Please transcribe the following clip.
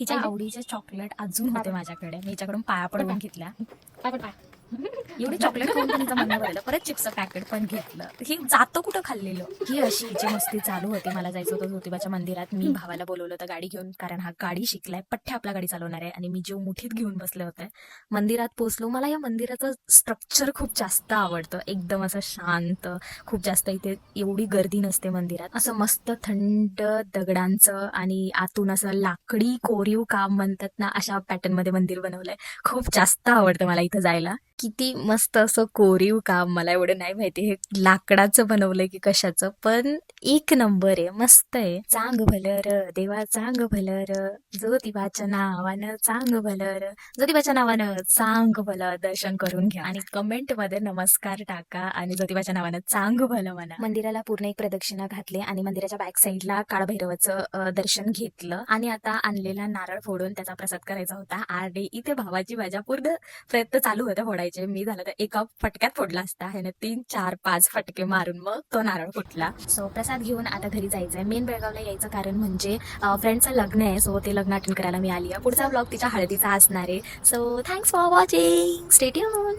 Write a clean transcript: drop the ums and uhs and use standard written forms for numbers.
हिच्या आवडीचे चॉकलेट अजून होते माझ्याकडे, मी हिच्याकडून पाया पडवून घेतल्या. एवढे चॉकलेट खाऊन पण हिचं म्हणणं भरलं. परत चिप्स पॅकेट पण घेतलं. ही जातं कुठं खाल्लेलं. ही अशी हिची मस्ती चालू होती. मला जायचं होतं ज्योतिबाच्या मंदिरात. मी भावाला बोलवलं होतं गाडी घेऊन, कारण हा गाडी शिकलाय, पठ्ठे आपला गाडी चालवणार आहे. आणि मी जीव मुठीत घेऊन बसले होते. मंदिरात पोहोचलो. मला या मंदिराचं स्ट्रक्चर खूप जास्त आवडतं. एकदम असं शांत, खूप जास्त इथे एवढी गर्दी नसते मंदिरात. असं मस्त थंड दगडांचं आणि आतून असं लाकडी कोरीव काम म्हणतात ना, अशा पॅटर्न मध्ये मंदिर बनवलंय. खूप जास्त आवडतं मला इथं जायला. किती मस्त असं कोरीव काम, मला एवढं नाही माहिती हे लाकडाचं बनवलंय की कशाचं, पण एक नंबर आहे, मस्त आहे. चांग भलर देवा, चांग भलर, ज्योतिबाच्या नावानं चांग भलर, ज्योतिबाच्या नावानं चांग भलं, दर्शन करून घ्या आणि कमेंट मध्ये नमस्कार टाका आणि ज्योतिबाच्या नावानं चांग भलं म्हणा. मंदिराला पूर्ण एक प्रदक्षिणा घातली आणि मंदिराच्या बॅक साईडला काळभैरवाचं दर्शन घेतलं आणि आता आणलेला नारळ फोडून त्याचा प्रसाद करायचा होता. आणि इथे भावाची माझ्या पूर्ण प्रयत्न चालू होते फोडायचे. मी झालं तर एका फटक्यात फोडला असता, ह्याने 3, 4, 5 फटके मारून मग तो नारळ फुटला. सो प्रसाद घेऊन आता घरी जायचंय. मेन बेळगावला यायचं कारण म्हणजे फ्रेंडचं लग्न आहे, सो ते लग्न अटेंड करायला मी आली आहे. पुढचा ब्लॉग तिच्या हळदीचा असणार आहे. So thanks for watching, stay tune.